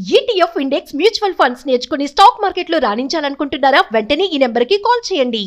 ETF index mutual funds నేర్చుకుని stock మార్కెట్లో రాణించాలనుకుంటున్నారా? వెంటనే ఈ నెంబర్కి కాల్ చేయండి.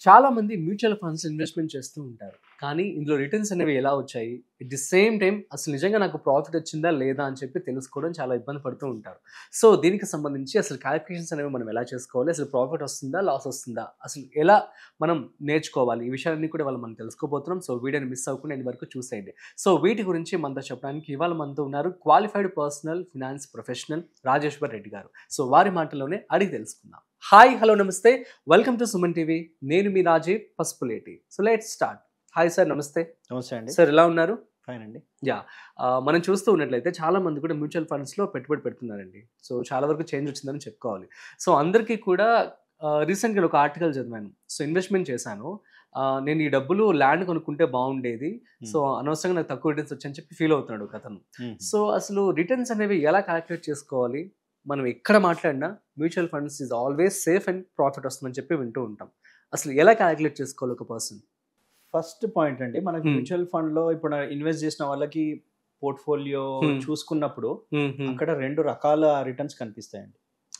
చాలా మంది మ్యూచువల్ ఫండ్స్ ఇన్వెస్ట్మెంట్ చేస్తూ ఉంటారు. కానీ ఇందులో రిటర్న్స్ అనేవి ఎలా వచ్చాయి, ఎట్ ది సేమ్ టైం అసలు నిజంగా నాకు ప్రాఫిట్ వచ్చిందా లేదా అని చెప్పి తెలుసుకోవడం చాలా ఇబ్బంది పడుతూ ఉంటారు. సో దీనికి సంబంధించి అసలు క్యాలిక్యులేషన్స్ అనేవి మనం ఎలా చేసుకోవాలి, అసలు ప్రాఫిట్ వస్తుందా లాస్ వస్తుందా, అసలు ఎలా మనం నేర్చుకోవాలి, ఈ విషయాలన్నీ కూడా మనం తెలుసుకోబోతున్నాం. సో వీడియోని మిస్ అవ్వకుండా ఇది వరకు చూసేయండి. సో వీటి గురించి మనతో చెప్పడానికి ఇవాళ మనతో ఉన్నారు qualified personal finance professional Rajeshwar Reddy garu. So వారి మాటల్లోనే అడిగి తెలుసుకుందాం. హాయ్, హలో, నమస్తే, వెల్కమ్ టు సుమన్ టీవీ. నేను మీ Rajiv Pasupuleti. So let's start. Hi sir, నమస్తే. నమస్తే అండి. సార్, ఎలా ఉన్నారు? ఫైన్ అండి. మనం చూస్తూ ఉన్నట్లయితే చాలా మంది కూడా మ్యూచువల్ ఫండ్స్లో పెట్టుబడి పెడుతున్నారండి. సో చాలా వరకు చేంజ్ వచ్చిందని చెప్పుకోవాలి. సో అందరికీ కూడా రీసెంట్గా ఒక ఆర్టికల్ చదివాను. సో ఇన్వెస్ట్మెంట్ చేశాను, నేను ఈ డబ్బులు ల్యాండ్ కొనుక్కుంటే బాగుండేది, సో అనవసరంగా నాకు తక్కువ రిటర్న్స్ వచ్చాయని చెప్పి ఫీల్ అవుతున్నాడు ఒక అతను. సో అసలు రిటర్న్స్ అనేవి ఎలా క్యాలిక్యులేట్ చేసుకోవాలి? మనం ఎక్కడ మాట్లాడినా mutual funds is always safe and profit వస్తుందని చెప్పి వింటూ ఉంటాం. అసలు ఎలా క్యాలిక్యులేట్ చేసుకోవాలి ఒక పర్సన్? ఫస్ట్ పాయింట్ అండి, మనకి మ్యూచువల్ ఫండ్ లో ఇప్పుడు ఇన్వెస్ట్ చేసిన వాళ్ళకి పోర్ట్ఫోలియో చూసుకున్నప్పుడు అక్కడ రెండు రకాల రిటర్న్స్ కనిపిస్తాయండి.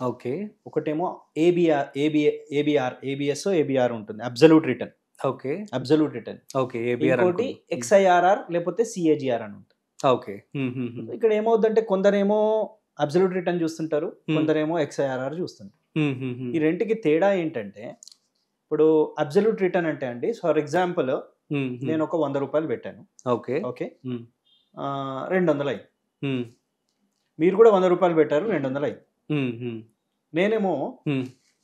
ఓకే. ఒకటేమో ఏబిఆర్ ఉంటుంది, absolute return. Okay, absolute return. Okay. ఇంకోటి ఎక్స్ఐఆర్ఆర్ లేకపోతే సిఏజిఆర్ అని ఉంటుంది. ఓకే. ఇక్కడ ఏమవుతుందంటే కొందరేమో అబ్సల్యూట్ రిటర్న్ చూస్తుంటారు, కొందరేమో ఎక్స్ఐఆర్ఆర్ చూస్తుంటారు. ఈ రెంటికి తేడా ఏంటంటే, ఇప్పుడు అబ్సల్యూట్ రిటర్న్ అంటే అండి, ఫర్ ఎగ్జాంపుల్ నేను ఒక 100 రూపాయలు పెట్టాను. ఓకే ఓకే, 200 అయింది. మీరు కూడా 100 రూపాయలు పెట్టారు, 200 అయింది. నేనేమో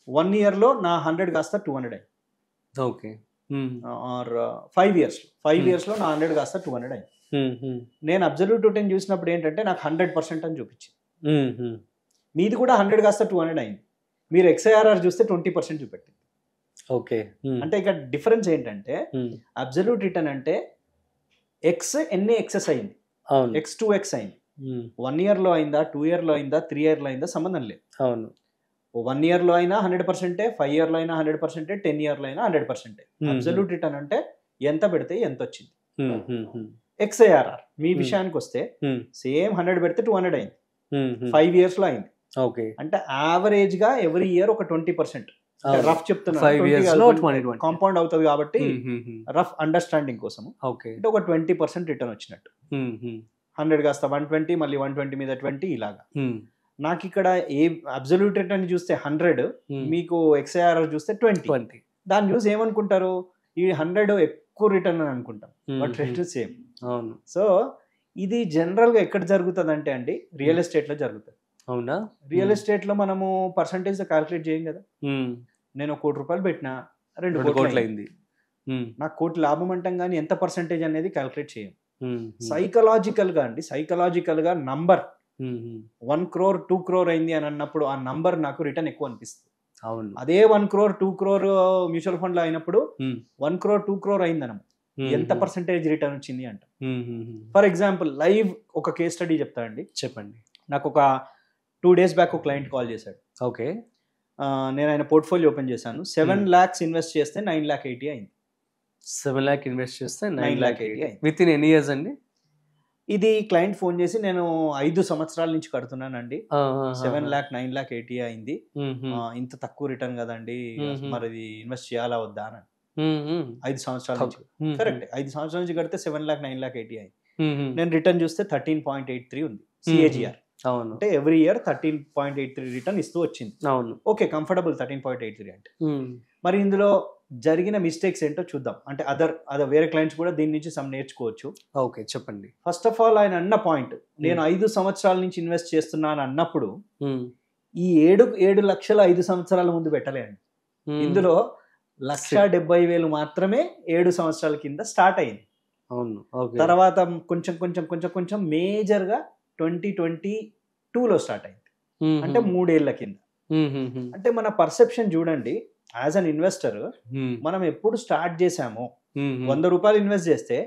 1 year లో నా 100 కాస్త 200 అయింది. ఓకే. ఆర్ 5 years లో నా 100 కాస్త 200 అయింది. నేను అబ్సల్యూట్ రిటర్న్ చూసినప్పుడు ఏంటంటే నాకు 100% అని చూపించింది. మీది కూడా 100 కాస్త 200 అయింది. మీరు ఎక్స్ఐఆర్ఆర్ చూస్తే 20% చూపెట్టింది. ఓకే. అంటే ఇక్కడ డిఫరెన్స్ ఏంటంటే, అబ్సల్యూట్ రిటర్న్ అంటే ఎక్స్ ఎన్ని ఎక్సెస్ అయింది, ఎక్స్ 2x అయింది. 1 year లో అయిందా, 2 year లో అయిందా, 3 year లో అయిందా సంబంధం లేదు. అవును. 1 year లో అయినా 100%, 5 year లో అయినా 100%, 10 year లో అయినా 100%. అబ్సల్యూట్ రిటర్న్ అంటే ఎంత పెడితే ఎంత వచ్చింది. ఎక్స్ఐఆర్ఆర్ మీ విషయానికి వస్తే సేమ్ 100 పెడితే 200 అయింది, 5 years లో అయింది. ఓకే. అంటే యావరేజ్ గా ఎవ్రీ ఇయర్ ఒక 20%, రఫ్ చెప్తున్నా, కాంపౌండ్ అవుతుంది కాబట్టి రఫ్ అండర్స్టాండింగ్ కోసం అంటే ఒక 20% రిటర్న్ వచ్చినట్టు. 100 కాస్త 120, మళ్ళీ 120 మీద 20, ఇలాగా. నాకు ఇక్కడ ఏ అబ్సల్యూట్ రిటర్న్ చూస్తే 100, మీకు ఎక్స్ఐఆర్ఆర్ చూస్తే 20. దాన్ని చూసి ఏమనుకుంటారు, ఈ 100 ఎక్కువ రిటర్న్ అని అనుకుంటాం, బట్ రేట్ సేమ్. సో ఇది జనరల్ గా ఎక్కడ జరుగుతుంది అంటే అండి, రియల్ ఎస్టేట్ లో జరుగుతుంది. అవునా? రియల్ ఎస్టేట్ లో మనము పర్సంటేజ్ క్యాల్కులేట్ చేయం కదా. నేను 1 కోటి రూపాయలు పెట్టినా 2 కోట్లు అయింది, నాకు 1 కోటి లాభం అంటాం, కానీ ఎంత పర్సంటేజ్ అనేది క్యాల్కులేట్ చేయం. సైకలాజికల్ గా నంబర్ 1 crore 2 crore అయింది అని అన్నప్పుడు ఆ నంబర్ నాకు రిటర్న్ ఎక్కువ అనిపిస్తుంది. అవును. అదే 1 crore 2 crore మ్యూచువల్ ఫండ్ లో అయినప్పుడు 1 crore 2 crore అయిందనము, ఎంత పర్సంటేజ్ రిటర్న్ వచ్చింది అంట. ఫర్ ఎగ్జాంపుల్ లైవ్ ఒక కేస్ స్టడీ చెప్తా అండి. చెప్పండి. నాకు ఒక 2 days బ్యాక్ ఒక క్లయింట్ కాల్ చేశాడు. ఓకే. నేను ఆయన పోర్ట్ఫోలియో ఓపెన్ చేశాను. 7 lakhs ఇన్వెస్ట్ చేస్తే 9,80,000 అయింది. 7 lakh ఇన్వెస్ట్ చేస్తే 9,80,000 అయింది. విత్ ఇన్ ఎన్ని ఇయర్స్ అండి? ఇది క్లయింట్ ఫోన్ చేసి, నేను 5 సంవత్సరాల నుంచి కడుతున్నానండి, 7 lakh 9,80,000 అయింది, ఇంత తక్కువ రిటర్న్ కదండి, మరి ఇది ఇన్వెస్ట్ చేయాలా వద్దా అని. 5 సంవత్సరాల నుంచి, కరెక్ట్, 5 సంవత్సరాల నుంచి కడితే 7 lakh 9,80,000 అయింది. నేను రిటర్న్ చూస్తే 13.83 ఉంది సిఏజిఆర్. అవును. అంటే ఎవ్రీ ఇయర్ 13.83 రిటర్న్ ఇస్తూ వచ్చింది. అవును. ఓకే, కంఫర్టబుల్ 13.83 అంటే. మరి ఇందులో జరిగిన మిస్టేక్స్ ఏంటో చూద్దాం. అంటే అదర్ వేరే క్లయింట్స్ కూడా దీని నుంచి సమ్ నేర్చుకోవచ్చు. ఓకే, చెప్పండి. ఫస్ట్ ఆఫ్ ఆల్ ఆయన అన్న పాయింట్, నేను 5 సంవత్సరాల నుంచి ఇన్వెస్ట్ చేస్తున్నాను అన్నప్పుడు ఈ 7 లక్షల 5 సంవత్సరాల ముందు పెట్టలేండి. ఇందులో 1,70,000 మాత్రమే 7 సంవత్సరాల కింద స్టార్ట్ అయింది. అవును. తర్వాత కొంచెం కొంచెం కొంచెం కొంచెం మేజర్ గా 2022లో స్టార్ట్ అయింది, అంటే 3 ఏళ్ల కింద. అంటే మన పర్సెప్షన్ చూడండి, యాజ్ అన్ ఇన్వెస్టర్ మనం ఎప్పుడు స్టార్ట్ చేసామో 100 రూపాయలు ఇన్వెస్ట్ చేస్తే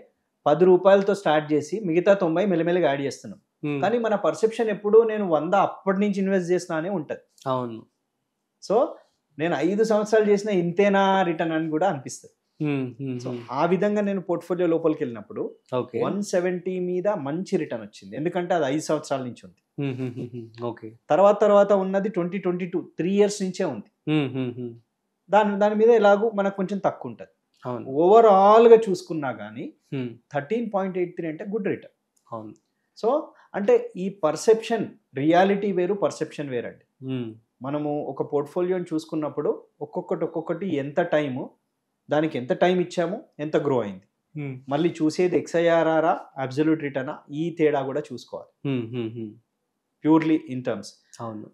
10 రూపాయలతో స్టార్ట్ చేసి మిగతా 90 మెల్లమెల్లగా యాడ్ చేస్తున్నాం. కానీ మన పర్సెప్షన్ ఎప్పుడు నేను 100 అప్పటి నుంచి ఇన్వెస్ట్ చేసినా అనే ఉంటది. అవును. సో నేను 5 సంవత్సరాలు చేసిన ఇంతేనా రిటర్న్ అని కూడా అనిపిస్తుంది. సో ఆ విధంగా నేను పోర్ట్ఫోలియో లోపలికి వెళ్ళినప్పుడు 170 మీద మంచి రిటర్న్ వచ్చింది, ఎందుకంటే అది 5 సంవత్సరాల నుంచి ఉంది. తర్వాత ఉన్నది 2022 3 years నుంచే ఉంది. దాని మీద ఎలాగూ మనకు కొంచెం తక్కువ ఉంటుంది. ఓవరాల్ గా చూసుకున్నా కానీ 13.83 అంటే గుడ్ రిటర్న్. అవును. సో అంటే ఈ పర్సెప్షన్, రియాలిటీ వేరు, పర్సెప్షన్ వేరండి. మనము ఒక పోర్ట్ఫోలియోని చూసుకున్నప్పుడు ఒక్కొక్కటి ఎంత టైము, దానికి ఎంత టైం ఇచ్చాము, ఎంత గ్రో అయింది, మళ్ళీ చూసేది XIRR అబ్సల్యూట్ రిటర్న్, ఈ తేడా కూడా చూసుకోవాలి ప్యూర్లీ ఇన్ టర్మ్స్. అవును.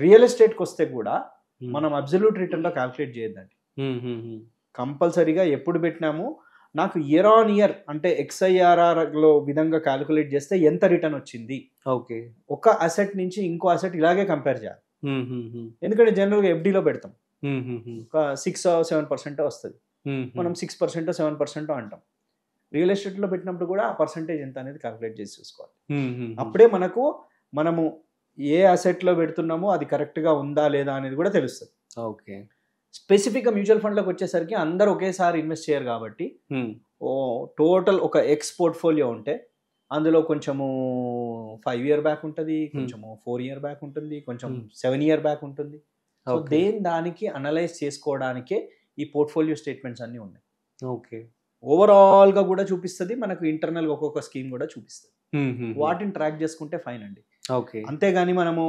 రియల్ ఎస్టేట్కి వస్తే కూడా మనం అబ్సల్యూట్ రిటర్న్లో క్యాల్కులేట్ చేయొద్దండి. కంపల్సరీగా ఎప్పుడు పెట్టినాము, నాకు ఇయర్ ఆన్ ఇయర్ అంటే XIRR లో విధంగా క్యాల్కులేట్ చేస్తే ఎంత రిటర్న్ వచ్చింది, ఓకే, ఒక అసెట్ నుంచి ఇంకో అసెట్ ఇలాగే కంపేర్ చేయాలి. ఎందుకంటే జనరల్గా FDలో పెడతాం, ఒక 6-7% వస్తుంది, మనం 6% 7% అంటాం. రియల్ ఎస్టేట్లో పెట్టినప్పుడు కూడా ఆ పర్సంటేజ్ ఎంత అనేది క్యాల్కులేట్ చేసి చూసుకోవాలి. అప్పుడే మనము ఏ అసెట్లో పెడుతున్నామో అది కరెక్ట్గా ఉందా లేదా అనేది కూడా తెలుస్తుంది. ఓకే. స్పెసిఫిక్గా మ్యూచువల్ ఫండ్లోకి వచ్చేసరికి అందరూ ఒకేసారి ఇన్వెస్ట్ చేయరు కాబట్టి టోటల్ ఒక ఎక్స్ పోర్ట్ఫోలియో ఉంటే అందులో కొంచెము 5 year బ్యాక్ ఉంటుంది, కొంచెము 4 year బ్యాక్ ఉంటుంది, కొంచెం 7 year బ్యాక్ ఉంటుంది. సో దానికి అనలైజ్ చేసుకోవడానికే ఈ పోర్ట్ఫోలియో స్టేట్మెంట్స్ అన్నీ ఉన్నాయి. ఓకే. ఓవరాల్గా కూడా చూపిస్తుంది, మనకు ఇంటర్నల్గా ఒక్కొక్క స్కీమ్ కూడా చూపిస్తుంది. వాటిని ట్రాక్ చేసుకుంటే ఫైన్ అండి. ఓకే. అంతేగాని మనము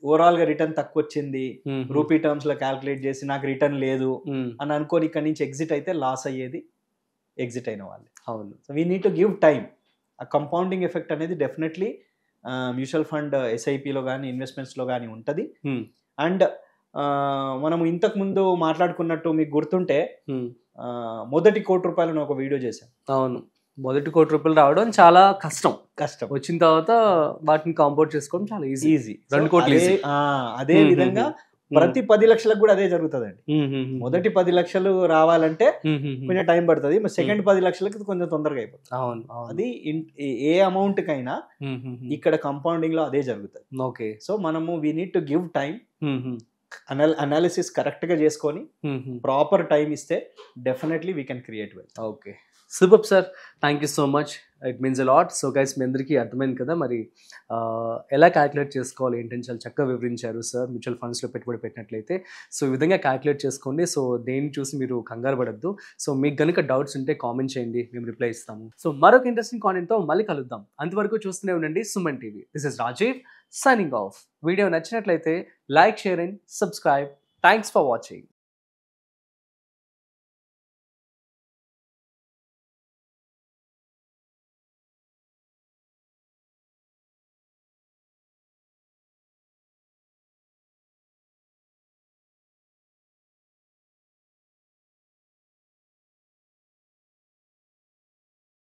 ఓవరాల్ గా రిటర్న్ తక్కువ వచ్చింది, రూపీ టర్మ్స్ లో క్యాల్కులేట్ చేసి నాకు రిటర్న్ లేదు అని అనుకోని ఇక్కడ నుంచి ఎగ్జిట్ అయితే లాస్ అయ్యేది ఎగ్జిట్ అయిన వాళ్ళు. అవును. So we need to give time. ఆ కంపౌండింగ్ ఎఫెక్ట్ అనేది డెఫినెట్లీ మ్యూచువల్ ఫండ్ ఎస్ఐపిలో కానీ ఇన్వెస్ట్మెంట్స్లో కానీ ఉంటుంది. అండ్ మనం ఇంతకు ముందు మాట్లాడుకున్నట్టు మీకు గుర్తుంటే మొదటి ₹1,00,00,000 ఒక వీడియో చేశాను. అవును. మొదటి ₹1,00,00,000 రావడం చాలా కష్టం. వచ్చిన తర్వాత వాటిని కాంపౌండ్ చేసుకోవడం చాలా ఈజీ. 2 కోట్లు ఈజీ. అదే విధంగా ప్రతి 10 లక్షలకు కూడా అదే జరుగుతుందండి. మొదటి 10 లక్షలు రావాలంటే కొంచెం టైం పడుతుంది, సెకండ్ 10 లక్షలకి కొంచెం తొందరగా అయిపోతుంది. అది ఏ అమౌంట్ కైనా ఇక్కడ కంపౌండింగ్ లో అదే జరుగుతుంది. ఓకే. సో మనము we need to give time, analysis correct గా చేసుకొని ప్రాపర్ టైం ఇస్తే definitely we can create well. Okay, super sir, thank you so much, it means a lot. So guys, మీ అందరికీ అర్థమైంది కదా మరి ఎలా క్యాల్కులేట్ చేసుకోవాలి ఏంటని చాలా చక్కగా వివరించారు సార్. మ్యూచువల్ ఫండ్స్లో పెట్టుబడి పెట్టినట్లయితే సో ఈ విధంగా క్యాల్కులేట్ చేసుకోండి. సో దేన్ని చూసి మీరు కంగారు పడద్దు. సో మీకు కనుక డౌట్స్ ఉంటే కామెంట్ చేయండి, మేము రిప్లై ఇస్తాము. సో మరొక ఇంట్రెస్టింగ్ కాంటెంట్తో మళ్ళీ కలుద్దాం. అంతవరకు చూస్తూనే ఉండండి Suman TV. This is Rajiv signing off. Video నచ్చినట్లయితే like, share and subscribe. Thanks for watching.